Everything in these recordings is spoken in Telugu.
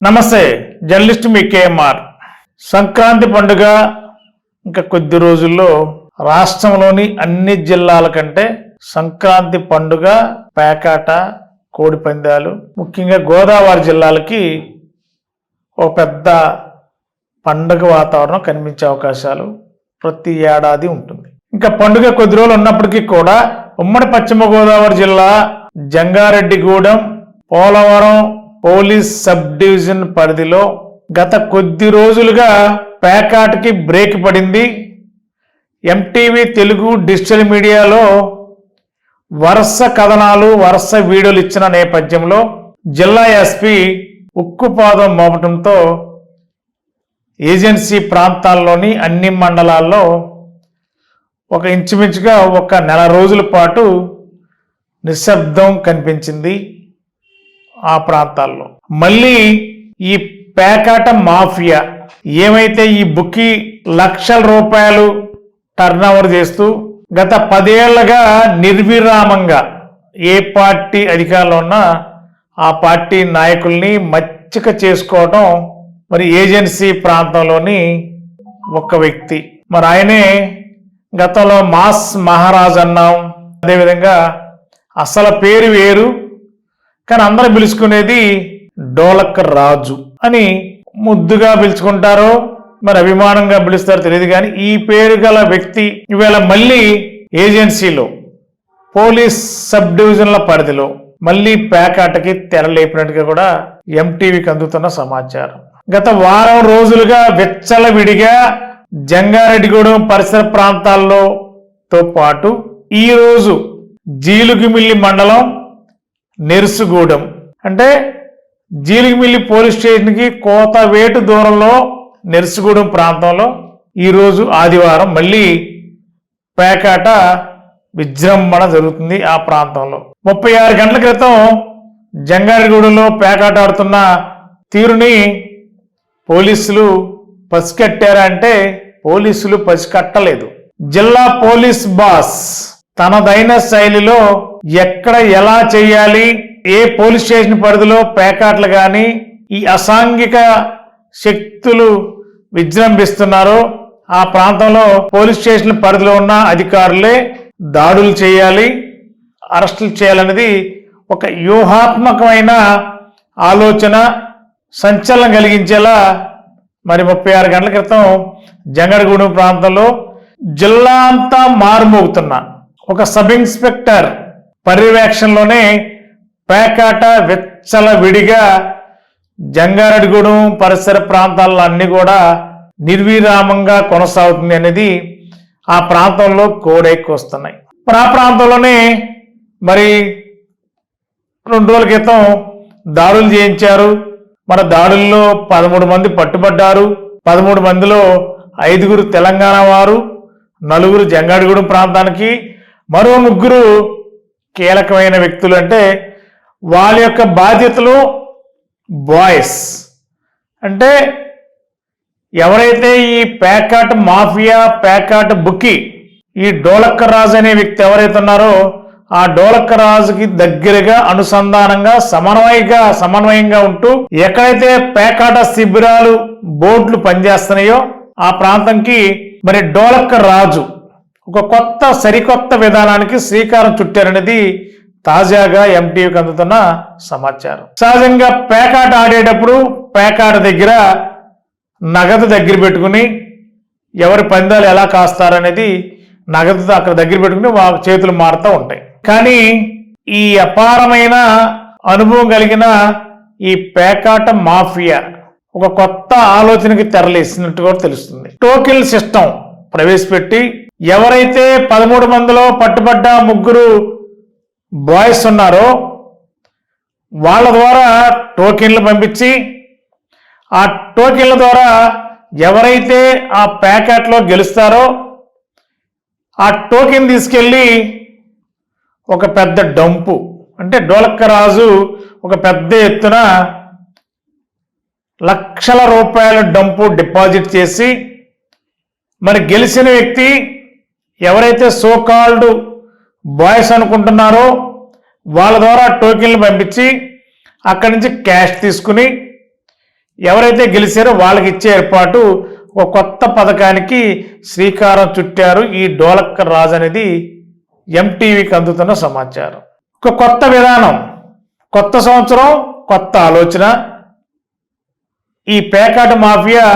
నమస్తే, జర్నలిస్ట్ మీ కేఎంఆర్. సంక్రాంతి పండుగ ఇంకా కొద్ది రోజుల్లో రాష్ట్రంలోని అన్ని జిల్లాల కంటే సంక్రాంతి పండుగ, పేకాట, కోడి పందాలు, ముఖ్యంగా గోదావరి జిల్లాలకి ఒక పెద్ద పండుగ వాతావరణం కనిపించే అవకాశాలు ప్రతి ఏడాది ఉంటుంది. ఇంకా పండుగ కొద్ది రోజులు ఉన్నప్పటికీ కూడా ఉమ్మడి పశ్చిమ గోదావరి జిల్లా Jangareddygudem, Polavaram police sub division పరిధిలో గత కొద్ది రోజులుగా పేకాటకి బ్రేక్ పడింది. ఎంటీవీ తెలుగు డిజిటల్ మీడియాలో వరుస కథనాలు, వరుస వీడియోలు ఇచ్చిన నేపథ్యంలో జిల్లా ఎస్పీ ఉక్కుపాదం మోపటంతో ఏజెన్సీ ప్రాంతాల్లోని అన్ని మండలాల్లో ఒక ఇంచుమించుగా ఒక నెల రోజుల పాటు నిశ్శబ్దం కనిపించింది. ఆ ప్రాంతాల్లో మళ్ళీ ఈ పేకాట మాఫియా ఏమైతే ఈ బుక్కి లక్షల రూపాయలు టర్నోవర్ చేస్తూ గత 10 ఏళ్లుగా నిర్విరామంగా ఏ పార్టీ అధికారంలో ఉన్నా ఆ పార్టీ నాయకుల్ని మచ్చిక చేసుకోవడం మరి ఏజెన్సీ ప్రాంతంలోని ఒక వ్యక్తి. మరి ఆయనే గతంలో మాస్ మహారాజ్ అన్నాం. అదేవిధంగా అసలు పేరు వేరు కానీ అందరూ పిలుచుకునేది డోలక్ రాజు అని ముద్దుగా పిలుచుకుంటారో మరి అభిమానంగా పిలుస్తారో తెలియదు. కానీ ఈ పేరు గల వ్యక్తి ఇవాళ మళ్ళీ ఏజెన్సీలో పోలీస్ సబ్ డివిజన్ల పరిధిలో మళ్ళీ పేకాటకి తెరలేపినట్టుగా కూడా ఎంటీవీకి అందుతున్న సమాచారం. గత వారం రోజులుగా విచ్చలవిడిగా జంగారెడ్డిగూడెం పరిసర ప్రాంతాల్లో తో పాటు ఈరోజు జీలుగిమిల్లి మండలం నెరుసుగూడెం అంటే జీలిగిమిల్లి పోలీస్ స్టేషన్కి కోతవేటు దూరంలో నెరుసుగూడెం ప్రాంతంలో ఈరోజు ఆదివారం మళ్ళీ పేకాట విజృంభణ జరుగుతుంది. ఆ ప్రాంతంలో 36 గంటల క్రితం జంగారెడ్డిగూడెంలో పేకాట ఆడుతున్న తీరుని పోలీసులు పసికట్టారా అంటే పోలీసులు పసికట్టలేదు. జిల్లా పోలీస్ బాస్ తనదైన శైలిలో ఎక్కడ ఎలా చేయాలి, ఏ పోలీస్ స్టేషన్ పరిధిలో పేకాట్లు కానీ ఈ అసాంఘిక శక్తులు విజృంభిస్తున్నారో ఆ ప్రాంతంలో పోలీస్ స్టేషన్ పరిధిలో ఉన్న అధికారులే దాడులు చేయాలి, అరెస్టులు చేయాలనేది ఒక వ్యూహాత్మకమైన ఆలోచన, సంచలనం కలిగించేలా మరి 36 గంటల క్రితం జంగారెడ్డిగూడెం ప్రాంతంలో జిల్లా అంతా మారుమోగుతున్న ఒక సబ్ ఇన్స్పెక్టర్ పర్యవేక్షణలోనే పేకాట విచ్చలవిడిగా జంగారెడ్డిగూడెం పరిసర ప్రాంతాల్లో అన్ని కూడా నిర్విరామంగా కొనసాగుతుంది అనేది ఆ ప్రాంతంలో కోడెక్కొస్తున్నాయి. మరి ఆ ప్రాంతంలోనే మరి 2 రోజుల క్రితం దాడులు చేయించారు. మన దాడుల్లో 13 మంది పట్టుబడ్డారు. 13 మందిలో 5 తెలంగాణ వారు, 4 జంగారెడ్డిగూడెం ప్రాంతానికి, మరో 3 కీలకమైన వ్యక్తులు. అంటే వాళ్ళ యొక్క బాధ్యతలు బాయ్స్. అంటే ఎవరైతే ఈ పేకాట్ మాఫియా, పేకాట్ బుక్కి ఈ డోలక్క రాజు అనే వ్యక్తి ఎవరైతే ఉన్నారో ఆ డోలక్క రాజుకి దగ్గరగా అనుసంధానంగా సమన్వయంగా ఉంటూ ఎక్కడైతే పేకాట శిబిరాలు, బోర్డులు పనిచేస్తున్నాయో ఆ ప్రాంతంకి మరి డోలక్క రాజు ఒక సరికొత్త విధానానికి శ్రీకారం చుట్టారనేది తాజాగా ఎంటీవీకి అందుతున్న సమాచారం. సహజంగా పేకాట ఆడేటప్పుడు పేకాట దగ్గర నగదు దగ్గర పెట్టుకుని ఎవరి పందాలు ఎలా కాస్తారనేది నగదు అక్కడ దగ్గర పెట్టుకుని వాళ్ళ చేతులు మారుతూ ఉంటాయి. కానీ ఈ అపారమైన అనుభవం కలిగిన ఈ పేకాట మాఫియా ఒక కొత్త ఆలోచనకి తెరలేసినట్టు కూడా తెలుస్తుంది. టోకెన్ సిస్టమ్ ప్రవేశపెట్టి ఎవరైతే 13 మందిలో పట్టుబడ్డ 3 బాయ్స్ ఉన్నారో వాళ్ళ ద్వారా టోకెన్లు పంపించి ఆ టోకెన్ల ద్వారా ఎవరైతే ఆ ప్యాకెట్లో గెలుస్తారో ఆ టోకెన్ తీసుకెళ్ళి ఒక పెద్ద డంపు అంటే డోలక్క రాజు ఒక పెద్ద ఎత్తున లక్షల రూపాయల డంపు డిపాజిట్ చేసి మరి గెలిచిన వ్యక్తి ఎవరైతే సోకాల్డ్ బాయ్స్ అనుకుంటున్నారో వాళ్ళ ద్వారా టోకెన్లు పంపించి అక్కడి నుంచి క్యాష్ తీసుకుని ఎవరైతే గెలిచారో వాళ్ళకి ఇచ్చే ఏర్పాటు ఒక కొత్త పథకానికి శ్రీకారం చుట్టారు ఈ డోలక్ రాజు అనేది ఎంటీవీకి అందుతున్న సమాచారం. ఒక కొత్త విధానం, కొత్త సంవత్సరం, కొత్త ఆలోచన. ఈ పేకాట మాఫియా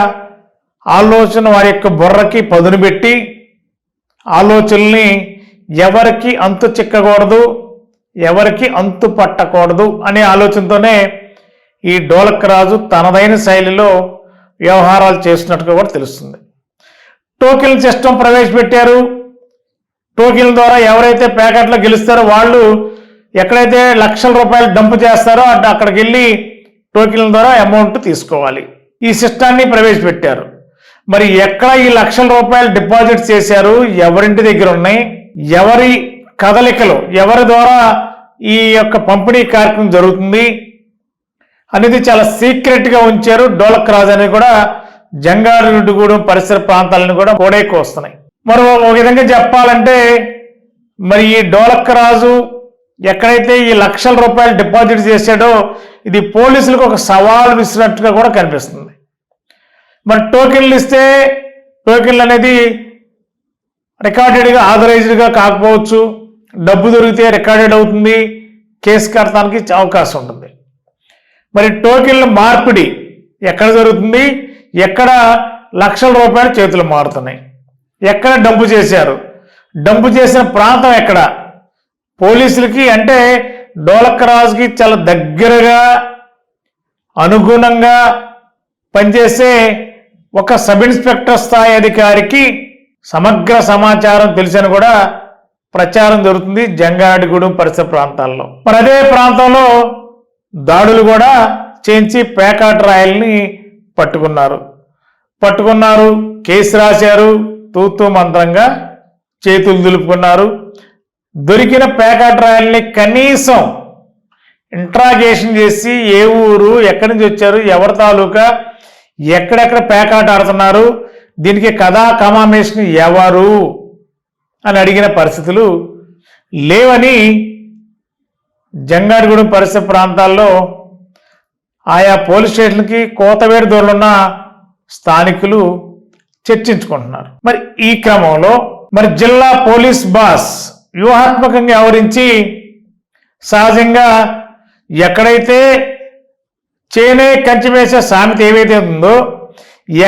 ఆలోచన వారి యొక్క బుర్రకి పదును పెట్టి ఆలోచనల్ని ఎవరికి అంతు చిక్కకూడదు, ఎవరికి అంతు పట్టకూడదు అనే ఆలోచనతోనే ఈ డోలక్ రాజు తనదైన శైలిలో వ్యవహారాలు చేస్తున్నట్టుగా కూడా తెలుస్తుంది. టోకెన్ సిస్టమ్ ప్రవేశపెట్టారు. టోకెన్ల ద్వారా ఎవరైతే ప్యాకెట్లో గెలుస్తారో వాళ్ళు ఎక్కడైతే లక్షల రూపాయలు డంప్ చేస్తారో అక్కడికి వెళ్ళి టోకెన్ల ద్వారా అమౌంట్ తీసుకోవాలి. ఈ సిస్టాన్ని ప్రవేశపెట్టారు. మరి ఎక్కడ ఈ లక్షల రూపాయలు డిపాజిట్ చేశారు, ఎవరింటి దగ్గర ఉన్నాయి, ఎవరి కదలికలు, ఎవరి ద్వారా ఈ యొక్క పంపిణీ కార్యక్రమం జరుగుతుంది అనేది చాలా సీక్రెట్గా ఉంచారు. డోలక్ రాజు అనేది కూడా జంగారెడ్డిగూడెం పరిసర ప్రాంతాలను కూడా కోడైకి వస్తున్నాయి. మరో ఒక విధంగా చెప్పాలంటే మరి ఈ డోలక్ రాజు ఎక్కడైతే ఈ లక్షల రూపాయలు డిపాజిట్ చేశాడో ఇది పోలీసులకు ఒక సవాల్ విసిరినట్టుగా కూడా కనిపిస్తుంది. మరి టోకెన్లు ఇస్తే టోకెన్లు అనేది రికార్డెడ్గా ఆథరైజ్డ్గా కాకపోవచ్చు, డబ్బు దొరికితే రికార్డెడ్ అవుతుంది, కేసు కడతానికి అవకాశం ఉంటుంది. మరి టోకెన్ల మార్పిడి ఎక్కడ జరుగుతుంది, ఎక్కడ లక్షల రూపాయలు చేతులు మారుతున్నాయి, ఎక్కడ డంపు చేశారు, డంపు చేసిన ప్రాంతం ఎక్కడ, పోలీసులకి అంటే డోలక్ రాజుకి చాలా దగ్గరగా అనుగుణంగా పనిచేసే ఒక సబ్ ఇన్స్పెక్టర్ స్థాయి అధికారికి సమగ్ర సమాచారం తెలిసిన కూడా ప్రచారం జరుగుతుంది జంగారెడ్డిగూడెం పరిసర ప్రాంతాల్లో. మరి అదే ప్రాంతంలో దాడులు కూడా చేయించి పేకాట రాయల్ని పట్టుకున్నారు, కేసు రాశారు, తూతూ మంత్రంగా చేతులు దులుపుకున్నారు. దొరికిన పేకాట రాయల్ని కనీసం ఇంట్రాగేషన్ చేసి ఏ ఊరు, ఎక్కడి నుంచి వచ్చారు, ఎవరి తాలూకా, ఎక్కడెక్కడ పేకాట ఆడుతున్నారు, దీనికి కథా కమామేషన్ ఎవరు అని అడిగిన పరిస్థితులు లేవని జంగారెడ్డిగూడెం పరిసర ప్రాంతాల్లో ఆయా పోలీస్ స్టేషన్కి కోతవేరు దూరంలో స్థానికులు చర్చించుకుంటున్నారు. మరి ఈ క్రమంలో మరి జిల్లా పోలీస్ బాస్ వ్యూహాత్మకంగా వ్యవహరించి సహజంగా ఎక్కడైతే చేనే కంచి వేసే సామెత ఏవైతే ఉందో,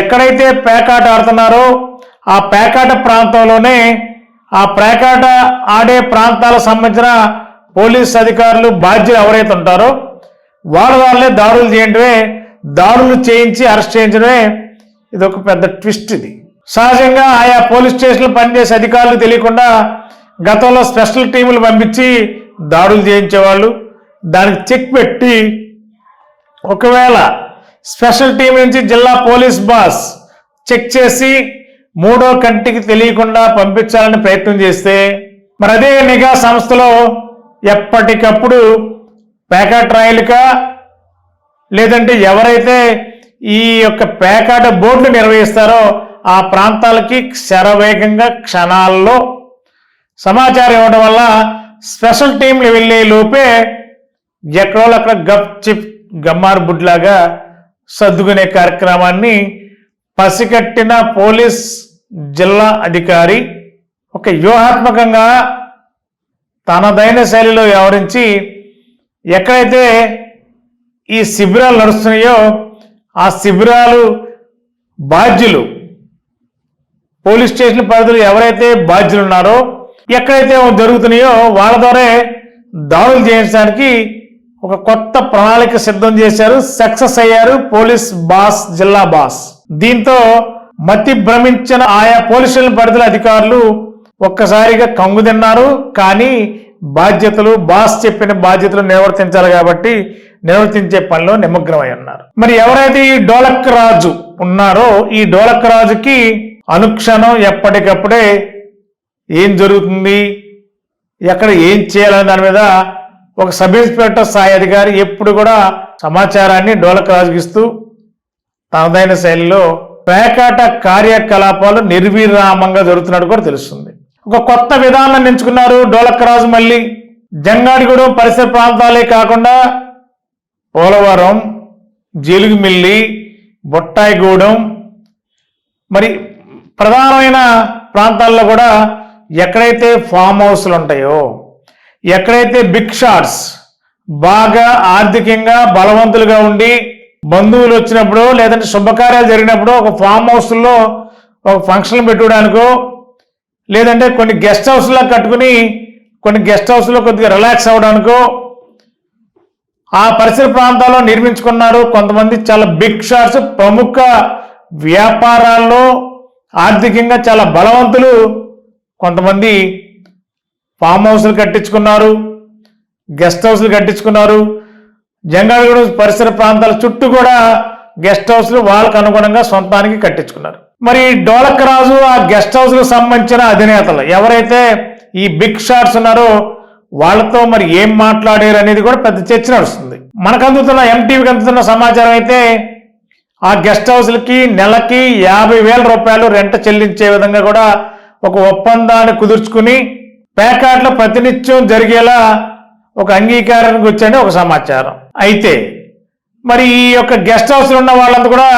ఎక్కడైతే పేకాట ఆడుతున్నారో ఆ పేకాట ప్రాంతంలోనే ఆ పేకాట ఆడే ప్రాంతాలకు సంబంధించిన పోలీస్ అధికారులు బాధ్యులు ఎవరైతే ఉంటారో వాళ్ళే దాడులు చేయడమే, దాడులు చేయించి అరెస్ట్ చేయించడమే ఇది ఒక పెద్ద ట్విస్ట్. ఇది సహజంగా ఆయా పోలీస్ స్టేషన్లు పనిచేసే అధికారులు తెలియకుండా గతంలో స్పెషల్ టీములు పంపించి దాడులు చేయించేవాళ్ళు. దానికి చెక్ పెట్టి ఒకవేళ స్పెషల్ టీం నుంచి జిల్లా పోలీస్ బాస్ చెక్ చేసి మూడో కంటికి తెలియకుండా పంపించాలని ప్రయత్నం చేస్తే మరి అదే నిఘా సంస్థలో ఎప్పటికప్పుడు పేకాట రాయలుగా లేదంటే ఎవరైతే ఈ యొక్క పేకాట బోర్డులు నిర్వహిస్తారో ఆ ప్రాంతాలకి శరవేగంగా క్షణాల్లో సమాచారం ఇవ్వడం వల్ల స్పెషల్ టీంలు వెళ్ళే లోపే ఎక్కడో అక్కడ గప్ చిప్ గమ్మారు బుడ్లాగా సర్దుకునే కార్యక్రమాన్ని పసిగట్టిన పోలీస్ జిల్లా అధికారి ఒక వ్యూహాత్మకంగా తనదైన శైలిలో వ్యవహరించి ఎక్కడైతే ఈ శిబిరాలు నడుస్తున్నాయో ఆ శిబిరాలు బాధ్యులు పోలీస్ స్టేషన్ పరిధిలో ఎవరైతే బాధ్యులు ఉన్నారో ఎక్కడైతే జరుగుతున్నాయో వాళ్ళ ద్వారా దాడులు చేయించడానికి ఒక కొత్త ప్రణాళిక సిద్ధం చేశారు. సక్సెస్ అయ్యారు పోలీస్ బాస్, జిల్లా బాస్. దీంతో మతి భ్రమించిన ఆయా పోలీస్ స్టేషన్ పరిధిలో అధికారులు ఒక్కసారిగా కంగు తిన్నారు. కానీ బాధ్యతలు బాస్ చెప్పిన బాధ్యతలు నిర్వర్తించాలి కాబట్టి నిర్వర్తించే పనిలో నిమగ్నమై ఉన్నారు. మరి ఎవరైతే ఈ డోలక్ రాజు ఉన్నారో ఈ డోలక్ రాజుకి అనుక్షణం ఎప్పటికప్పుడే ఏం జరుగుతుంది, ఎక్కడ ఏం చేయాలనే దాని మీద ఒక సబ్ ఇన్స్పెక్టర్ స్థాయి అధికారి ఎప్పుడు కూడా సమాచారాన్ని డోలక్ రాజుకి ఇస్తూ తనదైన శైలిలో పేకాట కార్యకలాపాలు నిర్విరామంగా జరుగుతున్నట్టు కూడా తెలుస్తుంది. ఒక కొత్త విధానాన్ని ఎంచుకున్నారు డోలక్ రాజు. మళ్ళీ జంగారెడ్డిగూడెం పరిసర ప్రాంతాలే కాకుండా పోలవరం, జీలుగుమిల్లి, బొట్టాయిగూడెం, మరి ప్రధానమైన ప్రాంతాల్లో కూడా ఎక్కడైతే ఫామ్ హౌస్లు ఉంటాయో, ఎక్కడైతే బిగ్ షాట్స్ బాగా ఆర్థికంగా బలవంతులుగా ఉండి బంధువులు వచ్చినప్పుడు లేదంటే శుభకార్యాలు జరిగినప్పుడు ఒక ఫామ్ హౌస్లో ఒక ఫంక్షన్ పెట్టుకోవడానికో లేదంటే కొన్ని గెస్ట్ హౌస్లో కట్టుకుని కొన్ని గెస్ట్ హౌస్లో కొద్దిగా రిలాక్స్ అవ్వడానికో ఆ పరిసర ప్రాంతాల్లో నిర్మించుకున్నారు. కొంతమంది చాలా బిగ్ షాట్స్, ప్రముఖ వ్యాపారాల్లో ఆర్థికంగా చాలా బలవంతులు కొంతమంది ఫామ్ హౌస్లు కట్టించుకున్నారు, గెస్ట్ హౌస్లు కట్టించుకున్నారు. జంగాళగూడెం పరిసర ప్రాంతాల చుట్టూ కూడా గెస్ట్ హౌస్లు వాళ్ళకు అనుగుణంగా సొంతానికి కట్టించుకున్నారు. మరి డోలక్ రాజు ఆ గెస్ట్ హౌస్కు సంబంధించిన అధినేతలు ఎవరైతే ఈ బిగ్ షాట్స్ ఉన్నారో వాళ్ళతో మరి ఏం మాట్లాడారు అనేది కూడా పెద్ద చర్చ నడుస్తుంది. మనకు అందుతున్న ఎంటీవీకి అందుతున్న సమాచారం అయితే ఆ గెస్ట్ హౌస్లకి నెలకి 50,000 రూపాయలు రెంట్ చెల్లించే విధంగా కూడా ఒక ఒప్పందాన్ని కుదుర్చుకుని పేకాట్లో ప్రతినిత్యం జరిగేలా ఒక అంగీకారానికి వచ్చాడని ఒక సమాచారం. అయితే మరి ఈ యొక్క గెస్ట్ హౌస్లో ఉన్న వాళ్ళంతా కూడా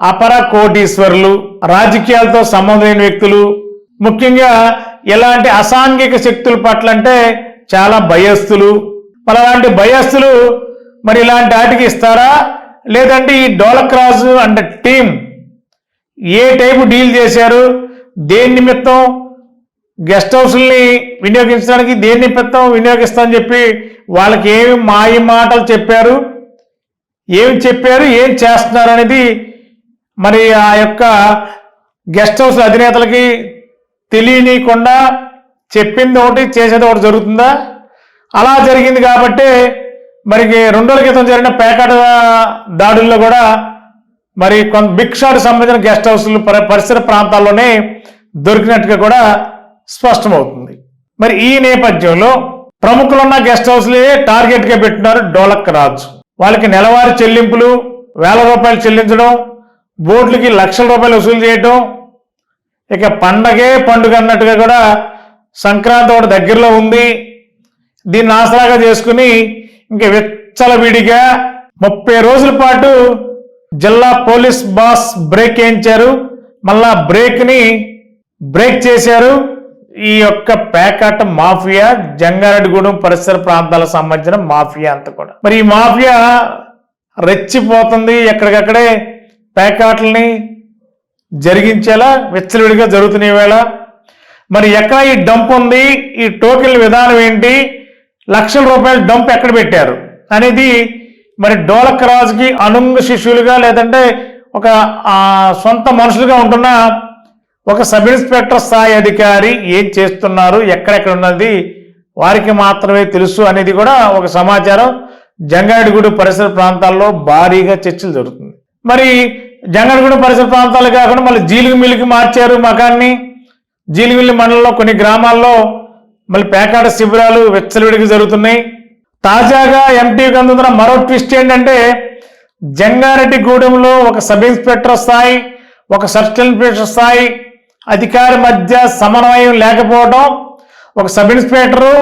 అపర కోటీశ్వరులు, రాజకీయాలతో సంబంధం లేని వ్యక్తులు, ముఖ్యంగా ఇలాంటి అసాంఘిక శక్తుల పట్ల అంటే చాలా భయస్థులు. మరి అలాంటి భయస్థులు మరి ఇలాంటి వాటికి ఇస్తారా, లేదంటే ఈ డోలక్ రాజు అంటే టీం ఏ టైపు డీల్ చేశారు, దేని నిమిత్తం గెస్ట్ హౌస్ని వినియోగించడానికి దేని నిమిత్తం వినియోగిస్తామని చెప్పి వాళ్ళకి ఏమి మాయ మాటలు చెప్పారు, ఏం చేస్తున్నారు అనేది మరి ఆ యొక్క గెస్ట్ హౌస్ అధినేతలకి తెలియనీయకుండా చెప్పింది ఒకటి చేసేది ఒకటి జరుగుతుందా? అలా జరిగింది కాబట్టి మరి 2 రోజుల క్రితం జరిగిన పేకాట దాడుల్లో కూడా మరి కొంత బిగ్ షాట్ సంబంధించిన గెస్ట్ హౌస్లు పరిసర ప్రాంతాల్లోనే దొరికినట్టుగా కూడా స్పష్టమవుతుంది. మరి ఈ నేపథ్యంలో ప్రముఖులున్న గెస్ట్ హౌస్లే టార్గెట్గా పెట్టినారు డోలక్ రాజు. వాళ్ళకి నెలవారీ చెల్లింపులు 1,000 రూపాయలు చెల్లించడం, బోట్లకి లక్షల రూపాయలు వసూలు చేయడం, ఇక పండుగ అన్నట్టుగా కూడా సంక్రాంతి ఒకటి దగ్గరలో ఉంది, దీన్ని ఆసరాగా చేసుకుని ఇంకా విచ్చలవిడిగా 30 రోజుల పాటు జిల్లా పోలీస్ బాస్ బ్రేక్ వేయించారు. మళ్ళా బ్రేక్ చేశారు. ఈ యొక్క పేకాట మాఫియా, జంగారెడ్డిగూడెం పరిసర ప్రాంతాలకు సంబంధించిన మాఫియా అంతా కూడా. మరి ఈ మాఫియా రెచ్చిపోతుంది, ఎక్కడికక్కడే పేకాటల్ని జరిగించేలా విచ్చలవిడిగా జరుగుతున్న వేళ మరి ఎక్కడ ఈ డంప్ ఉంది, ఈ టోకెన్ల విధానం ఏంటి, లక్షల రూపాయల డంప్ ఎక్కడ పెట్టారు అనేది మరి డోలక్ రాజుకి అనుంగ శిష్యులుగా లేదంటే ఒక సొంత మనుషులుగా ఉంటున్న ఒక సబ్ ఇన్స్పెక్టర్ స్థాయి అధికారి ఏం చేస్తున్నారు, ఎక్కడెక్కడ ఉన్నది వారికి మాత్రమే తెలుసు అనేది కూడా ఒక సమాచారం. జంగారెడ్డిగూడెం పరిసర ప్రాంతాల్లో భారీగా చర్చలు జరుగుతుంది. మరి జంగారెడ్డిగూడెం పరిసర ప్రాంతాలు కాకుండా మళ్ళీ జీలుగుమిల్లికి మార్చారు మకాన్ని. జీలుగుమిల్లి మండలంలో కొన్ని గ్రామాల్లో మళ్ళీ పేకాట శిబిరాలు విచ్చలవిడిగా జరుగుతున్నాయి. తాజాగా ఎంటీవీకి అందుతున్న మరో ట్విస్ట్ ఏంటంటే జంగారెడ్డిగూడెంలో ఒక సబ్ ఇన్స్పెక్టర్ స్థాయి, ఒక సబ్ ఇన్స్పెక్టర్ స్థాయి అధికారి మధ్య సమన్వయం లేకపోవడం, ఒక సబ్ ఇన్స్పెక్టరు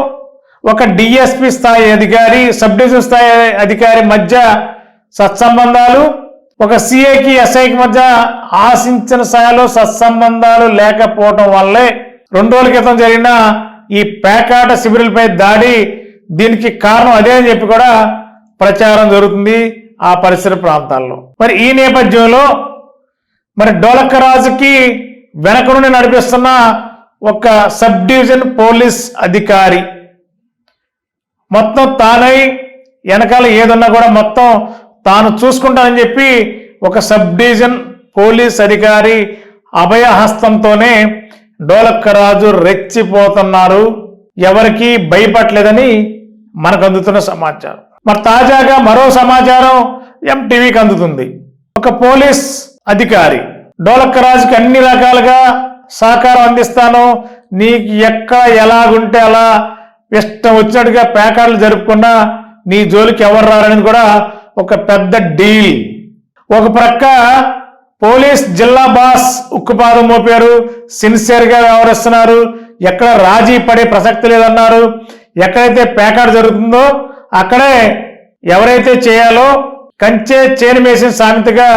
ఒక డిఎస్పి స్థాయి అధికారి, సబ్ డివిజన్ స్థాయి అధికారి మధ్య సత్సంబంధాలు, ఒక సిఐకి ఎస్ఐకి మధ్య ఆశించిన స్థాయిలో సత్సంబంధాలు లేకపోవడం వల్లే 2 రోజుల క్రితం జరిగిన ఈ పేకాట శిబిరాలపై దాడి, దీనికి కారణం అదే అని చెప్పి కూడా ప్రచారం జరుగుతుంది ఆ పరిసర ప్రాంతాల్లో. మరి ఈ నేపథ్యంలో మరి డోలక్ రాజుకి వెనక నుండి నడిపిస్తున్న ఒక సబ్ డివిజన్ పోలీస్ అధికారి మొత్తం తానై వెనకాల ఏదన్నా కూడా మొత్తం తాను చూసుకుంటానని చెప్పి ఒక సబ్ డివిజన్ పోలీస్ అధికారి అభయహస్తంతోనే డోలక్ రాజు రెచ్చిపోతున్నారు, ఎవరికి భయపడలేదని మనకు అందుతున్న సమాచారం. మరి తాజాగా మరో సమాచారం ఎంటీవీకి అందుతుంది. ఒక పోలీస్ అధికారి డోలక్ రాజుకి అన్ని రకాలుగా సహకారం అందిస్తాను, నీకు ఎక్కడ ఎలాగుంటే అలా ఇష్టం వచ్చినట్టుగా పేకాటలు జరుపుకున్నా నీ జోలికి ఎవరు రారనేది కూడా ఒక పెద్ద డీల్. ఒక ప్రక్క పోలీస్ జిల్లా బాస్ ఉక్కుపాదం మోపారు, సిన్సియర్గా వ్యవహరిస్తున్నారు, ఎక్కడ రాజీ పడే ప్రసక్తి లేదన్నారు. ఎక్కడైతే పేకాట జరుగుతుందో అక్కడే ఎవరైతే చేయాలో కంచే చేను మేసిన సామెతగా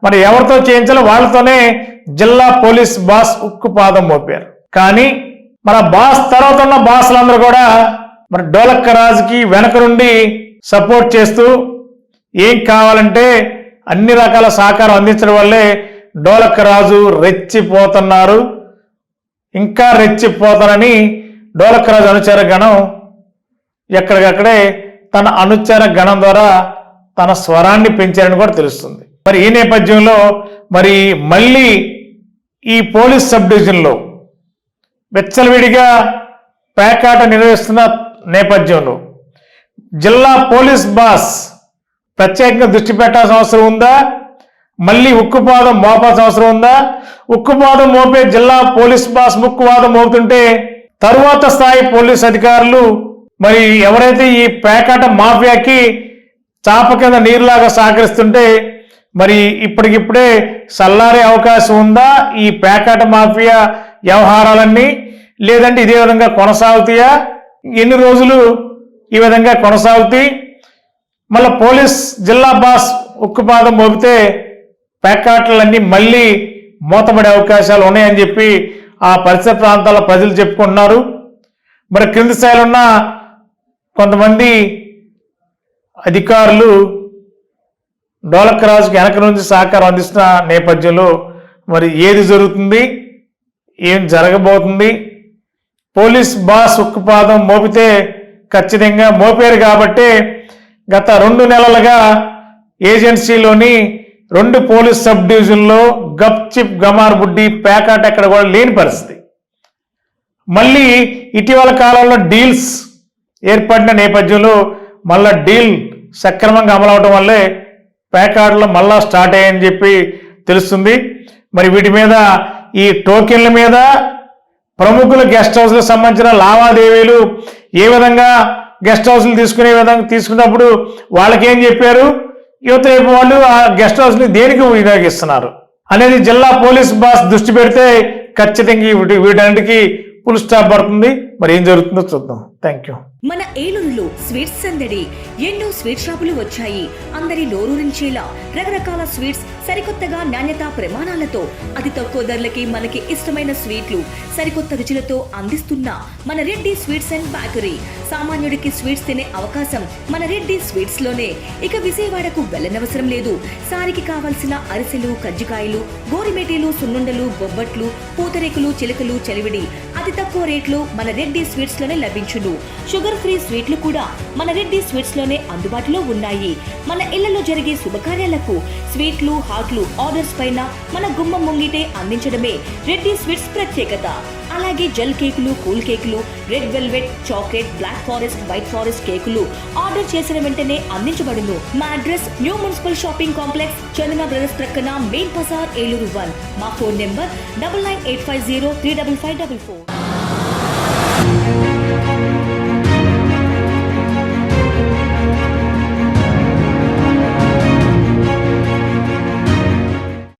మరి ఎవరితో చేయించాలో వాళ్ళతోనే జిల్లా పోలీస్ బాస్ ఉక్కుపాదం మోపారు. కానీ మన బాస్ తర్వాత ఉన్న బాసులందరూ కూడా మరి డోలక్క రాజుకి వెనక నుండి సపోర్ట్ చేస్తూ ఏం కావాలంటే అన్ని రకాల సహకారం అందించడం వల్లే డోలక్క రాజు రెచ్చిపోతున్నారు. ఇంకా రెచ్చిపోతారని డోలక్క రాజు అనుచర గణం ఎక్కడికక్కడే తన అనుచర గణం ద్వారా తన స్వరాన్ని పెంచారని కూడా తెలుస్తుంది. మరి ఈ నేపథ్యంలో మరి మళ్ళీ ఈ పోలీస్ సబ్ డివిజన్లో వెచ్చలవిడిగా పేకాట నిర్వహిస్తున్న నేపథ్యంలో జిల్లా పోలీస్ బాస్ ప్రత్యేకంగా దృష్టి పెట్టాల్సిన అవసరం ఉందా? మళ్ళీ ఉక్కుపాదం మోపాల్సిన అవసరం ఉందా? ఉక్కుపాదం మోపే జిల్లా పోలీస్ బాస్ ఉక్కుపాదం మోపుతుంటే తరువాత స్థాయి పోలీస్ అధికారులు మరి ఎవరైతే ఈ పేకాట మాఫియాకి చాప కింద నీరులాగా సహకరిస్తుంటే మరి ఇప్పటికిప్పుడే సల్లారే అవకాశం ఉందా ఈ పేకాట మాఫియా వ్యవహారాలన్నీ? లేదంటే ఇదే విధంగా కొనసాగుతాయా? ఎన్ని రోజులు ఈ విధంగా కొనసాగుతాయి? మళ్ళీ పోలీస్ జిల్లా బాస్ ఉక్కుపాదం మోపితే పేకాటలన్నీ మళ్ళీ మూతపడే అవకాశాలు ఉన్నాయని చెప్పి ఆ పరిసర ప్రాంతాల ప్రజలు చెప్పుకుంటున్నారు. మరి క్రింది స్థాయిలో ఉన్న కొంతమంది అధికారులు డోలక్క రాజుకి వెనక నుంచి సహకారం అందిస్తున్న నేపథ్యంలో మరి ఏది జరుగుతుంది, ఏం జరగబోతుంది? పోలీస్ బాస్ ఉక్కుపాదం మోపితే ఖచ్చితంగా మోపారు కాబట్టి గత 2 నెలలుగా ఏజెన్సీలోని 2 పోలీస్ సబ్ డివిజన్లో గప్చిప్ గమార్ బుడ్డి పేకాట ఎక్కడ కూడా లేని పరిస్థితి. మళ్ళీ ఇటీవల కాలంలో డీల్స్ ఏర్పడిన నేపథ్యంలో మళ్ళా డీల్ సక్రమంగా అమలవడం వల్లే పేకాటలు మళ్ళా స్టార్ట్ అయ్యాయని చెప్పి తెలుస్తుంది. మరి వీటి మీద ఈ టోకెన్ల మీద ప్రముఖుల గెస్ట్ హౌస్లకు సంబంధించిన లావాదేవీలు ఏ విధంగా గెస్ట్ హౌస్లు తీసుకున్నప్పుడు వాళ్ళకేం చెప్పారు, యువత రేపు వాళ్ళు ఆ గెస్ట్ హౌస్ని దేనికి వినియోగిస్తున్నారు అనేది జిల్లా పోలీస్ బాస్ దృష్టి పెడితే ఖచ్చితంగా వీటన్నిటికీ ఫుల్ స్టాప్ పడుతుంది. మరి ఏం జరుగుతుందో చూద్దాం. Thank you. మన ఏలూరులో స్వీట్స్ సందడి. ఎన్నో స్వీట్ షాపులు వచ్చాయి. అందరి నోరూరించేలా రకరకాల స్వీట్స్ సరికొత్తగా నాణ్యతా ప్రమాణాలతో అతి తక్కువ ధరలకి మనకి ఇష్టమైన స్వీట్లు సరికొత్త రుచులతో అందిస్తున్న మన రెడ్డి స్వీట్స్ అండ్ బేకరీ. సామాన్యుడికి స్వీట్స్ తినే అవకాశం మన రెడ్డి స్వీట్స్ లోనే. ఇక విజయవాడకు వెళ్ళనవసరం లేదు. సారికి కావాల్సిన అరిసెలు, కజ్జికాయలు, గోరిమేటీలు, సున్నుండలు, బొబ్బట్లు, పూతరేకులు, చిలకలు, చలివిడి అతి తక్కువ రేట్లు మన రెడ్డి స్వీట్స్ లోనే లభించును. షుగర్ ఫ్రీ స్వీట్లు కూడా మన రెడ్డి స్వీట్స్ లోనే అందుబాటులో ఉన్నాయి. మన ఇళ్లలో జరిగే శుభకార్యాలకు స్వీట్లు, హాట్లు ఆర్డర్స్ పైన మన గుమ్మం ముంగిటే అందించడమే రెడ్డి స్వీట్స్ ప్రత్యేకత. అలాగే జెల్ కేకులు, కూల్ కేకులు, red velvet, chocolate, black forest, white forest కేకులు ఆర్డర్ చేసిన వెంటనే అందించబడును. మా address new municipal shopping complex, Chandana brothers ప్రక్కన, మెయిన్ బజార్, ఏలూరు 1. మా ఫోన్ నెంబర్ 9985035544.